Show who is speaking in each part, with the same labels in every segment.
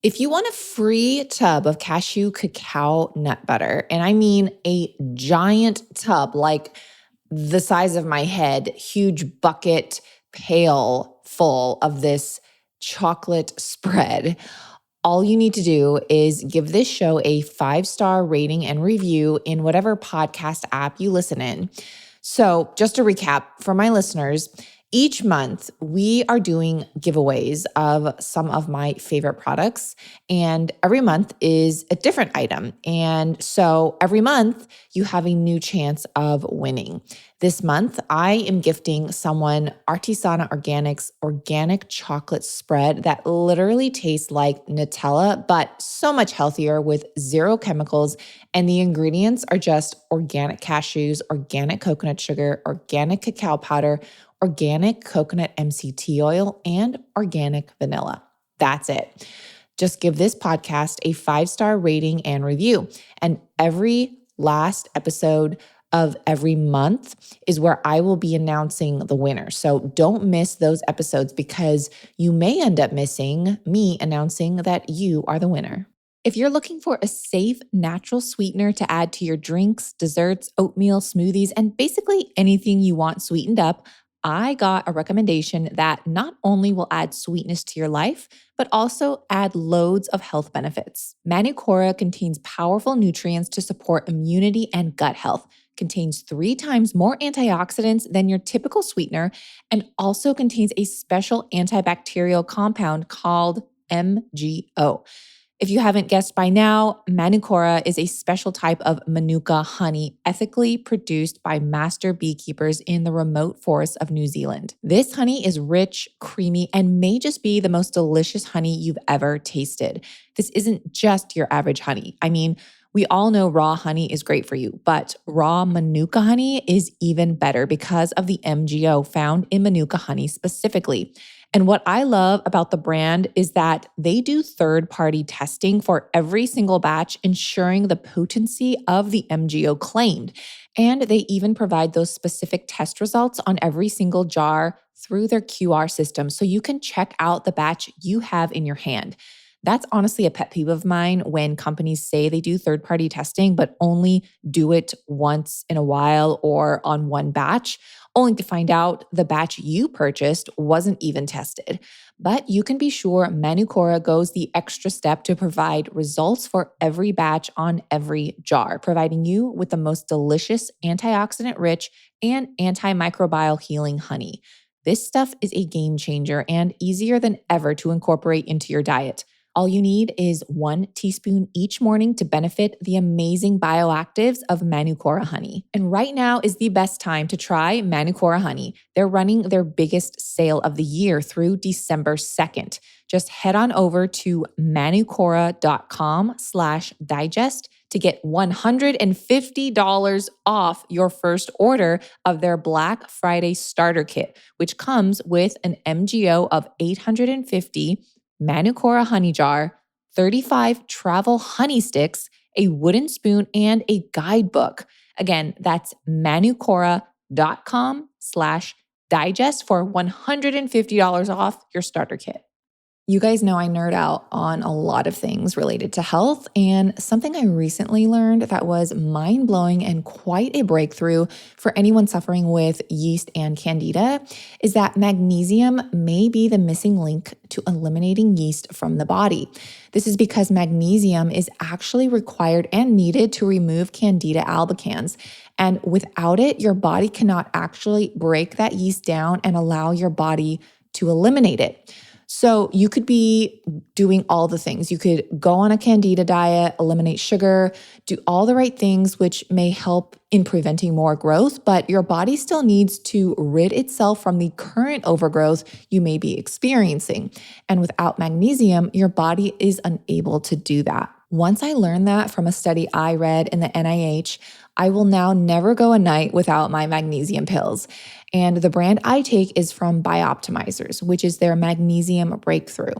Speaker 1: If you want a free tub of cashew cacao nut butter, and I mean a giant tub, like the size of my head, huge bucket, pail full of this chocolate spread, all you need to do is give this show a 5-star rating and review in whatever podcast app you listen in. So, just to recap for my listeners, each month we are doing giveaways of some of my favorite products, and every month is a different item. And so every month you have a new chance of winning. This month, I am gifting someone Artisana Organics organic chocolate spread that literally tastes like Nutella, but so much healthier with 0 chemicals. And the ingredients are just organic cashews, organic coconut sugar, organic cacao powder, organic coconut MCT oil, and organic vanilla. That's it. Just give this podcast a 5-star rating and review. And every last episode of every month is where I will be announcing the winner. So don't miss those episodes because you may end up missing me announcing that you are the winner. If you're looking for a safe, natural sweetener to add to your drinks, desserts, oatmeal, smoothies, and basically anything you want sweetened up, I got a recommendation that not only will add sweetness to your life, but also add loads of health benefits. Manuka contains powerful nutrients to support immunity and gut health, contains 3 times more antioxidants than your typical sweetener, and also contains a special antibacterial compound called MGO. If you haven't guessed by now, Manuka is a special type of Manuka honey ethically produced by master beekeepers in the remote forests of New Zealand. This honey is rich, creamy, and may just be the most delicious honey you've ever tasted. This isn't just your average honey. I mean, we all know raw honey is great for you, but raw Manuka honey is even better because of the MGO found in Manuka honey specifically. And what I love about the brand is that they do third-party testing for every single batch, ensuring the potency of the MGO claimed. And they even provide those specific test results on every single jar through their QR system so you can check out the batch you have in your hand. That's honestly a pet peeve of mine when companies say they do third-party testing, but only do it once in a while or on one batch, only to find out the batch you purchased wasn't even tested. But you can be sure Manuka goes the extra step to provide results for every batch on every jar, providing you with the most delicious antioxidant-rich and antimicrobial healing honey. This stuff is a game changer and easier than ever to incorporate into your diet. All you need is 1 teaspoon each morning to benefit the amazing bioactives of Manuka honey. And right now is the best time to try Manuka honey. They're running their biggest sale of the year through December 2nd. Just head on over to manuka.com/digest to get $150 off your first order of their Black Friday starter kit, which comes with an MGO of 850 Manuka honey jar, 35 travel honey sticks, a wooden spoon, and a guidebook. Again, that's manuka.com/digest for $150 off your starter kit. You guys know I nerd out on a lot of things related to health, and something I recently learned that was mind-blowing and quite a breakthrough for anyone suffering with yeast and candida is that magnesium may be the missing link to eliminating yeast from the body. This is because magnesium is actually required and needed to remove candida albicans. And without it, your body cannot actually break that yeast down and allow your body to eliminate it. So you could be doing all the things. You could go on a candida diet, eliminate sugar, do all the right things, which may help in preventing more growth, but your body still needs to rid itself from the current overgrowth you may be experiencing. And without magnesium, your body is unable to do that. Once I learned that from a study I read in the NIH, I will now never go a night without my magnesium pills. And the brand I take is from Bioptimizers, which is their magnesium breakthrough.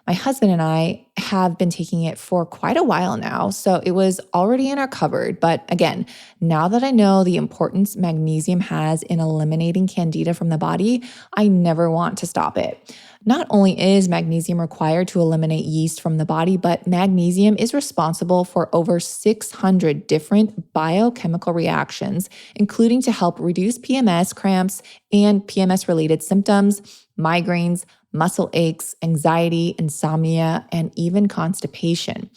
Speaker 1: My husband and I have been taking it for quite a while now, so it was already in our cupboard. But again, now that I know the importance magnesium has in eliminating candida from the body, I never want to stop it. Not only is magnesium required to eliminate yeast from the body, but magnesium is responsible for over 600 different biochemical reactions, including to help reduce PMS cramps and PMS-related symptoms, migraines, muscle aches, anxiety, insomnia, and even constipation.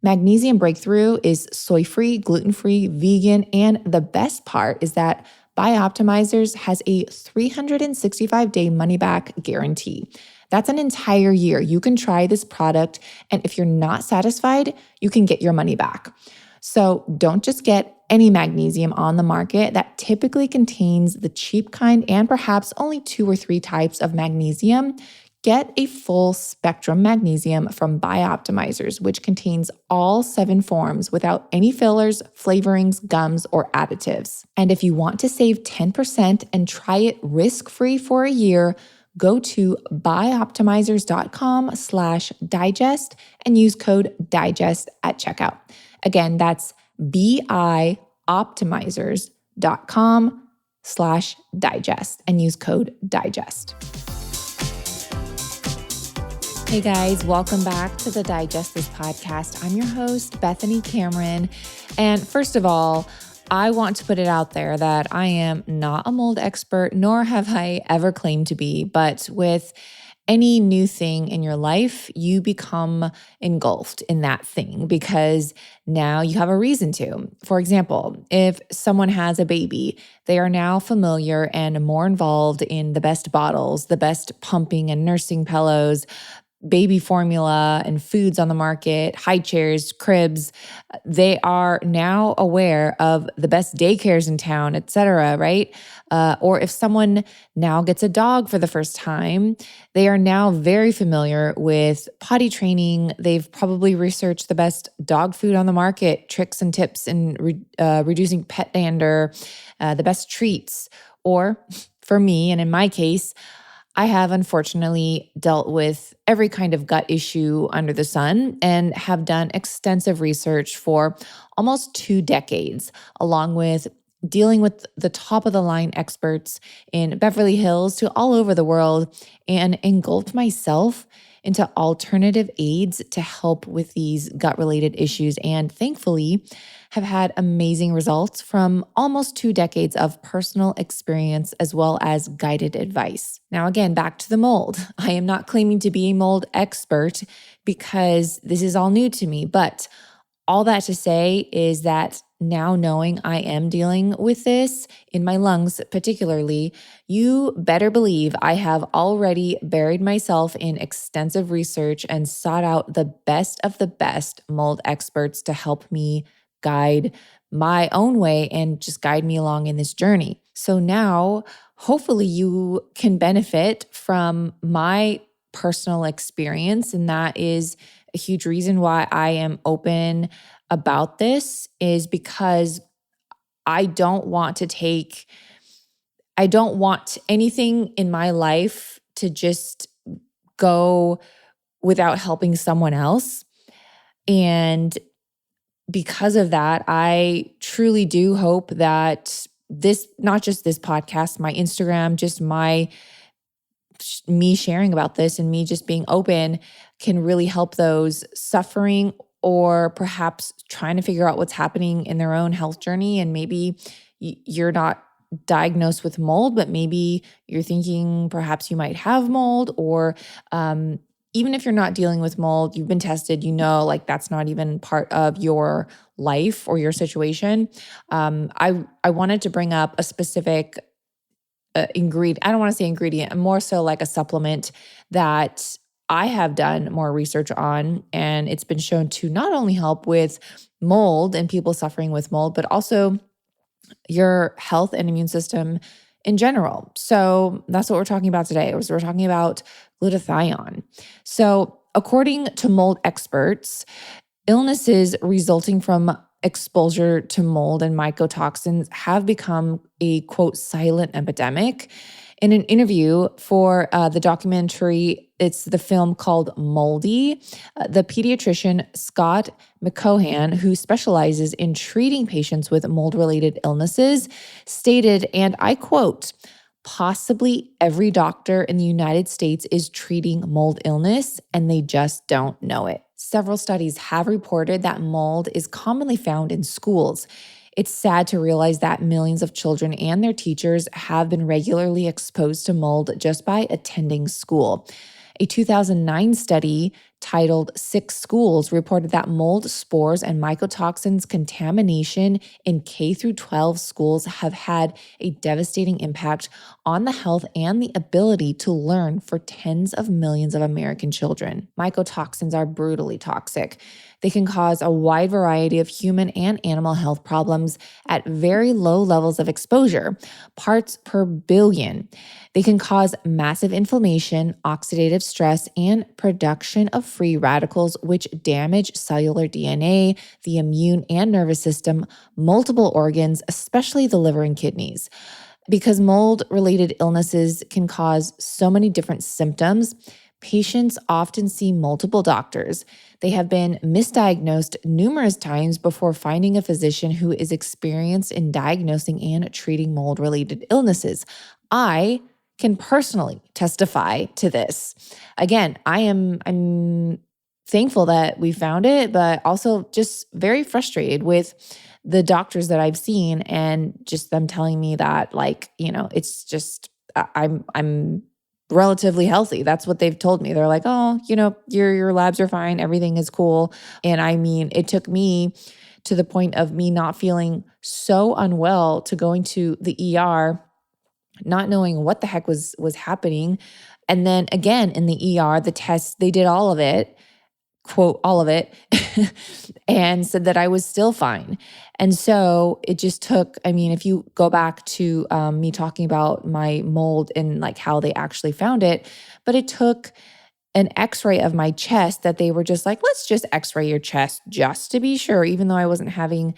Speaker 1: Magnesium Breakthrough is soy-free, gluten-free, vegan, and the best part is that Bioptimizers has a 365-day money-back guarantee. That's an entire year. You can try this product, and if you're not satisfied, you can get your money back. So don't just get any magnesium on the market that typically contains the cheap kind and perhaps only 2 or 3 types of magnesium. Get a full spectrum magnesium from Bioptimizers, which contains all 7 forms without any fillers, flavorings, gums, or additives. And if you want to save 10% and try it risk-free for a year, go to bioptimizers.com/digest and use code DIGEST at checkout. Again, that's bioptimizers.com/digest and use code DIGEST. Hey guys, welcome back to the Digest This podcast. I'm your host, Bethany Cameron. And first of all, I want to put it out there that I am not a mold expert, nor have I ever claimed to be. But with any new thing in your life, you become engulfed in that thing because now you have a reason to. For example, if someone has a baby, they are now familiar and more involved in the best bottles, the best pumping and nursing pillows, baby formula and foods on the market, high chairs, cribs. They are now aware of the best daycares in town, etc., right? Or if someone now gets a dog for the first time, they are now very familiar with potty training. They've probably researched the best dog food on the market, tricks and tips in reducing pet dander, the best treats. Or for me, and in my case, I have unfortunately dealt with every kind of gut issue under the sun and have done extensive research for almost 2 decades, along with dealing with the top of the line experts in Beverly Hills to all over the world, and engulfed myself into alternative aids to help with these gut-related issues, and thankfully have had amazing results from almost 2 decades of personal experience as well as guided advice. Now again, back to the mold. I am not claiming to be a mold expert because this is all new to me, but all that to say is that now knowing I am dealing with this in my lungs particularly, you better believe I have already buried myself in extensive research and sought out the best of the best mold experts to help me guide my own way and just guide me along in this journey. So now, hopefully you can benefit from my personal experience, and that is a huge reason why I am open about this, is because I don't want anything in my life to just go without helping someone else. And because of that, I truly do hope that this, not just this podcast, my Instagram, just me sharing about this and me just being open can really help those suffering or perhaps trying to figure out what's happening in their own health journey. And maybe you're not diagnosed with mold, but maybe you're thinking perhaps you might have mold, or even if you're not dealing with mold, you've been tested, like that's not even part of your life or your situation. I wanted to bring up a specific ingredient. I don't want to say ingredient, more so like a supplement that I have done more research on, and it's been shown to not only help with mold and people suffering with mold, but also your health and immune system in general. So that's what we're talking about today. We're talking about glutathione. So according to mold experts, illnesses resulting from exposure to mold and mycotoxins have become a, quote, silent epidemic. In an interview for the documentary, it's the film called Moldy, the pediatrician Scott McCohan, who specializes in treating patients with mold-related illnesses, stated, and I quote, "Possibly every doctor in the United States is treating mold illness, and they just don't know it." Several studies have reported that mold is commonly found in schools. It's sad to realize that millions of children and their teachers have been regularly exposed to mold just by attending school. A 2009 study titled Six Schools reported that mold spores and mycotoxins contamination in K through 12 schools have had a devastating impact on the health and the ability to learn for tens of millions of American children. Mycotoxins are brutally toxic. They can cause a wide variety of human and animal health problems at very low levels of exposure, parts per billion. They can cause massive inflammation, oxidative stress, and production of free radicals, which damage cellular DNA, the immune and nervous system, multiple organs, especially the liver and kidneys. Because mold-related illnesses can cause so many different symptoms, patients often see multiple doctors. They have been misdiagnosed numerous times before finding a physician who is experienced in diagnosing and treating mold-related illnesses. I can personally testify to this. Again, I'm thankful that we found it, but also just very frustrated with the doctors that I've seen and just them telling me that, like, it's just I'm relatively healthy. That's what they've told me. They're like, "Oh, your labs are fine, everything is cool." And I mean, it took me to the point of me not feeling so unwell to going to the ER, not knowing what the heck was happening. And then again in the ER, the tests, they did all of it, quote, all of it, and said that I was still fine. And so it just took, if you go back to me talking about my mold and like how they actually found it, but it took an x-ray of my chest that they were just like, let's just x-ray your chest just to be sure, even though I wasn't having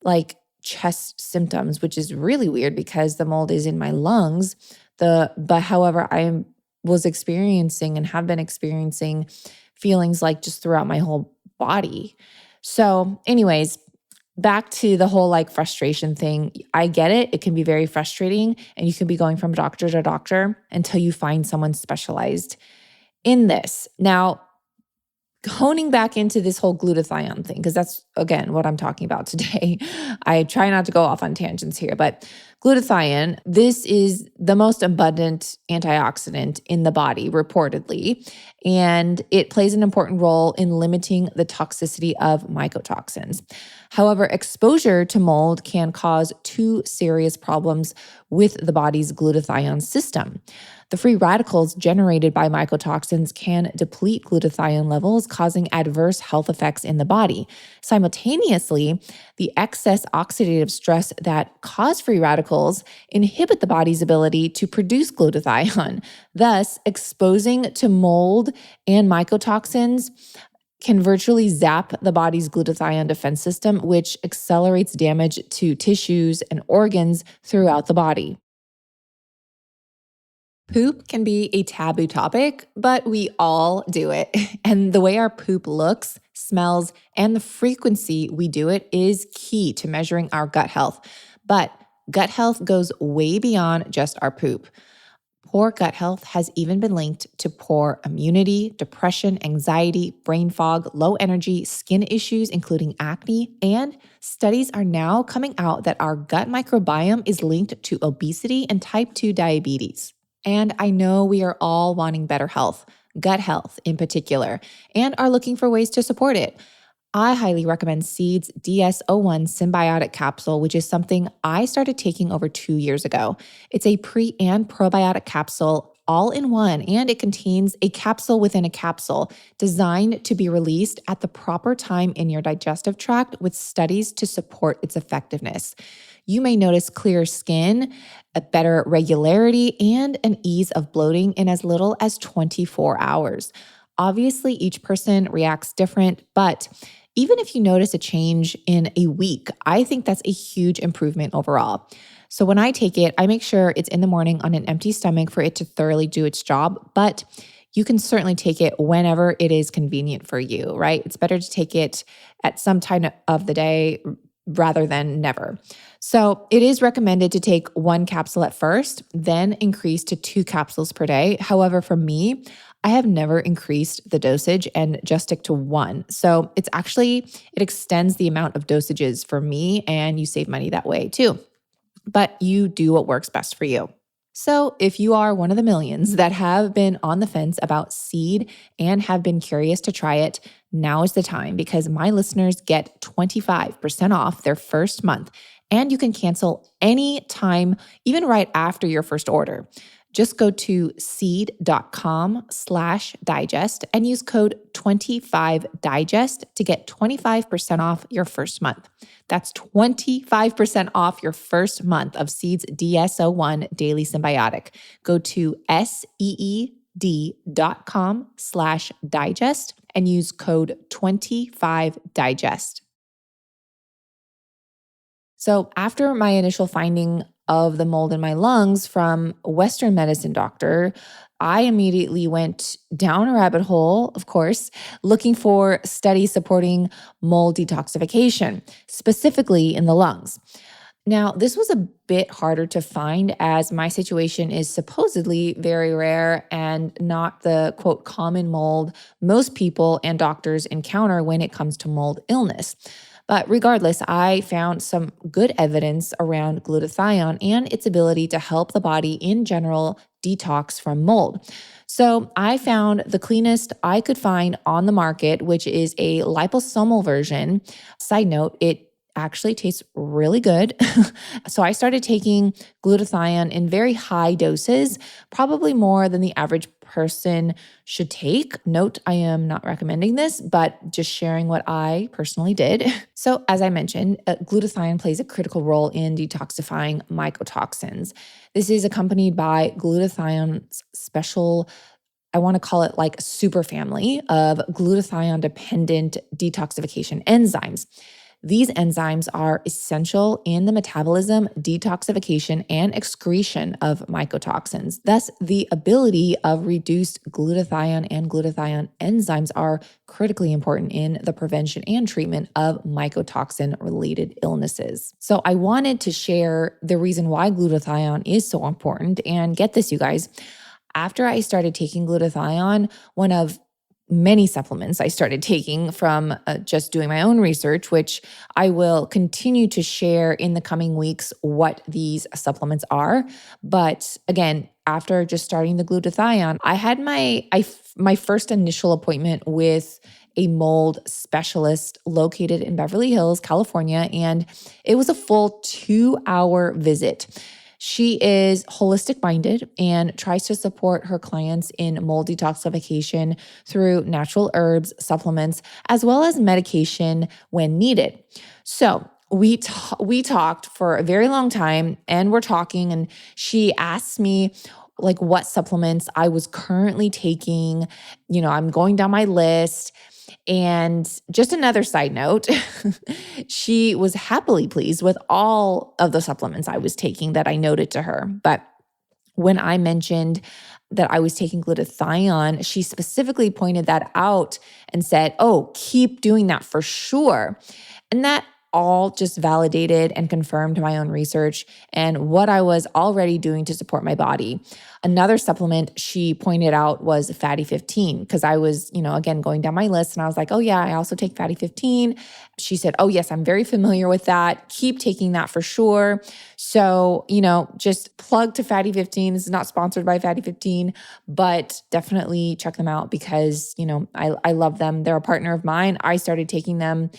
Speaker 1: like chest symptoms, which is really weird because the mold is in my lungs. But however, I was experiencing and have been experiencing feelings like just throughout my whole body. So anyways, back to the whole like frustration thing. I get it. It can be very frustrating and you can be going from doctor to doctor until you find someone specialized in this. Now, honing back into this whole glutathione thing, because that's, again, what I'm talking about today. I try not to go off on tangents here, but glutathione, this is the most abundant antioxidant in the body, reportedly, and it plays an important role in limiting the toxicity of mycotoxins. However, exposure to mold can cause two serious problems with the body's glutathione system. The free radicals generated by mycotoxins can deplete glutathione levels, causing adverse health effects in the body. Simultaneously, the excess oxidative stress that cause free radicals inhibit the body's ability to produce glutathione. Thus, exposing to mold and mycotoxins can virtually zap the body's glutathione defense system, which accelerates damage to tissues and organs throughout the body. Poop can be a taboo topic, but we all do it. And the way our poop looks, smells, and the frequency we do it is key to measuring our gut health. But gut health goes way beyond just our poop. Poor gut health has even been linked to poor immunity, depression, anxiety, brain fog, low energy, skin issues, including acne, and studies are now coming out that our gut microbiome is linked to obesity and type 2 diabetes. And I know we are all wanting better health, gut health in particular, and are looking for ways to support it. I highly recommend Seed's DS-01 Symbiotic Capsule, which is something I started taking over 2 years ago. It's a pre- and probiotic capsule all in one, and it contains a capsule within a capsule designed to be released at the proper time in your digestive tract with studies to support its effectiveness. You may notice clearer skin, a better regularity, and an ease of bloating in as little as 24 hours. Obviously, each person reacts different, but even if you notice a change in a week, I think that's a huge improvement overall. So when I take it, I make sure it's in the morning on an empty stomach for it to thoroughly do its job. But you can certainly take it whenever it is convenient for you, right? It's better to take it at some time of the day rather than never. So it is recommended to take 1 capsule at first, then increase to 2 capsules per day. However, for me, I have never increased the dosage and just stick to 1. So it extends the amount of dosages for me, and you save money that way too. But you do what works best for you. So, if you are one of the millions that have been on the fence about seed and have been curious to try it, now is the time because my listeners get 25% off their first month, and you can cancel any time, even right after your first order. Just go to seed.com/digest and use code 25digest to get 25% off your first month. That's 25% off your first month of Seed's DS-01 Daily Symbiotic. Go to seed.com/digest and use code 25digest. So after my initial finding of the mold in my lungs from a Western medicine doctor, I immediately went down a rabbit hole, of course, looking for studies supporting mold detoxification, specifically in the lungs. Now, this was a bit harder to find as my situation is supposedly very rare and not the quote common mold most people and doctors encounter when it comes to mold illness. But regardless, I found some good evidence around glutathione and its ability to help the body in general detox from mold. So I found the cleanest I could find on the market, which is a liposomal version. Side note, it actually tastes really good. So I started taking glutathione in very high doses, probably more than the average person should take. Note, I am not recommending this, but just sharing what I personally did. So as I mentioned, glutathione plays a critical role in detoxifying mycotoxins. This is accompanied by glutathione's special, I want to call it like super family of glutathione-dependent detoxification enzymes. These enzymes are essential in the metabolism, detoxification, and excretion of mycotoxins. Thus, the ability of reduced glutathione and glutathione enzymes are critically important in the prevention and treatment of mycotoxin-related illnesses. So I wanted to share the reason why glutathione is so important. And get this, you guys, after I started taking glutathione, one of many supplements I started taking from just doing my own research, which I will continue to share in the coming weeks what these supplements are. But again, after just starting the glutathione, I had my first initial appointment with a mold specialist located in Beverly Hills, California, and it was a full 2-hour visit. She is holistic minded and tries to support her clients in mold detoxification through natural herbs, supplements, as well as medication when needed. So we talked for a very long time, and we're talking, and she asked me like what supplements I was currently taking. I'm going down my list. And just another side note, she was happily pleased with all of the supplements I was taking that I noted to her. But when I mentioned that I was taking glutathione, she specifically pointed that out and said, "Oh, keep doing that for sure." And that all just validated and confirmed my own research and what I was already doing to support my body. Another supplement she pointed out was Fatty 15, because I was, again, going down my list and I was like, "Oh yeah, I also take Fatty 15. She said, "Oh yes, I'm very familiar with that. Keep taking that for sure." So, just plug to Fatty 15. This is not sponsored by Fatty 15, but definitely check them out because, I love them. They're a partner of mine. I started taking them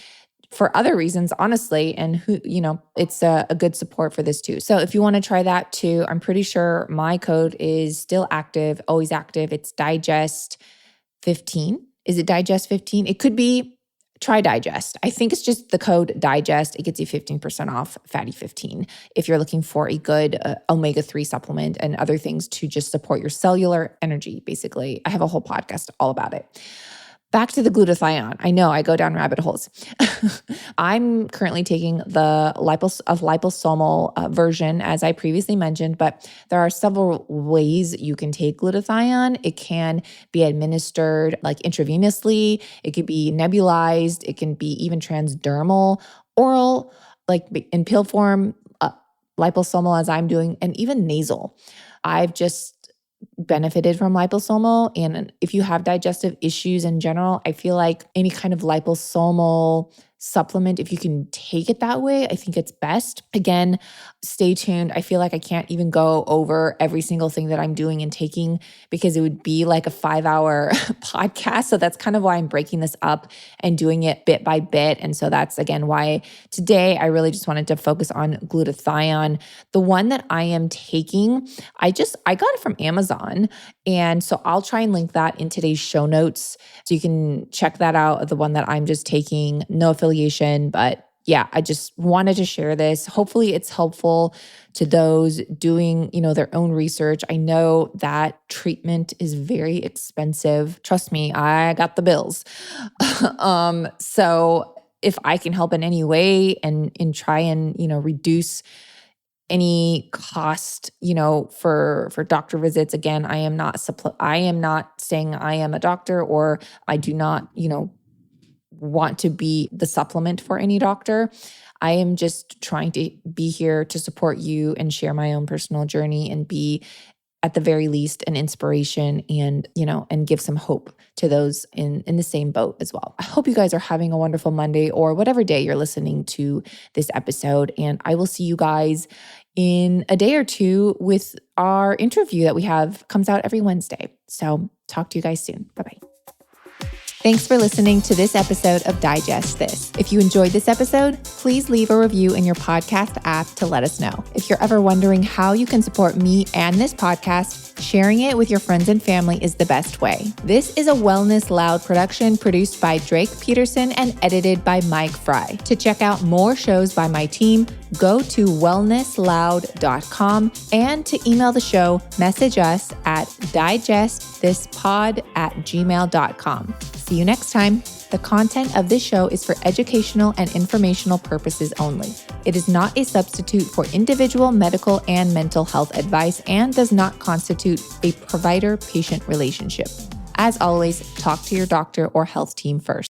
Speaker 1: for other reasons, honestly, and it's a good support for this too. So if you want to try that too, I'm pretty sure my code is still active, always active. It's Digest 15. Is it Digest 15? It could be try Digest. I think it's just the code Digest. It gets you 15% off Fatty 15 if you're looking for a good omega-3 supplement and other things to just support your cellular energy, basically. I have a whole podcast all about it. back to the glutathione. I know I go down rabbit holes. I'm currently taking the liposomal version, as I previously mentioned, but there are several ways you can take glutathione. It can be administered like intravenously. It could be nebulized. It can be even transdermal, oral, like in pill form, liposomal as I'm doing, and even nasal. I've just benefited from liposomal. And if you have digestive issues in general, I feel like any kind of liposomal supplement, if you can take it that way, I think it's best. Again, stay tuned. I feel like I can't even go over every single thing that I'm doing and taking because it would be like a 5-hour podcast. So that's kind of why I'm breaking this up and doing it bit by bit. And so that's again why today I really just wanted to focus on glutathione. The one that I am taking, I got it from Amazon. And so I'll try and link that in today's show notes. So you can check that out, the one that I'm just taking, no affiliation, but yeah, I just wanted to share this. Hopefully it's helpful to those doing, their own research. I know that treatment is very expensive. Trust me, I got the bills. So if I can help in any way and try and, reduce any cost, for doctor visits. Again, I am not saying I am a doctor, or I do not, want to be the supplement for any doctor. I am just trying to be here to support you and share my own personal journey and be at the very least an inspiration and, and give some hope to those in the same boat as well. I hope you guys are having a wonderful Monday or whatever day you're listening to this episode. And I will see you guys in a day or two with our interview that we have, comes out every Wednesday. So talk to you guys soon. Bye-bye. Thanks for listening to this episode of Digest This. If you enjoyed this episode, please leave a review in your podcast app to let us know. If you're ever wondering how you can support me and this podcast, sharing it with your friends and family is the best way. This is a Wellness Loud production produced by Drake Peterson and edited by Mike Fry. To check out more shows by my team, go to wellnessloud.com, and to email the show, message us at digestthispod@gmail.com. See you next time. The content of this show is for educational and informational purposes only. It is not a substitute for individual medical and mental health advice and does not constitute a provider-patient relationship. As always, talk to your doctor or health team first.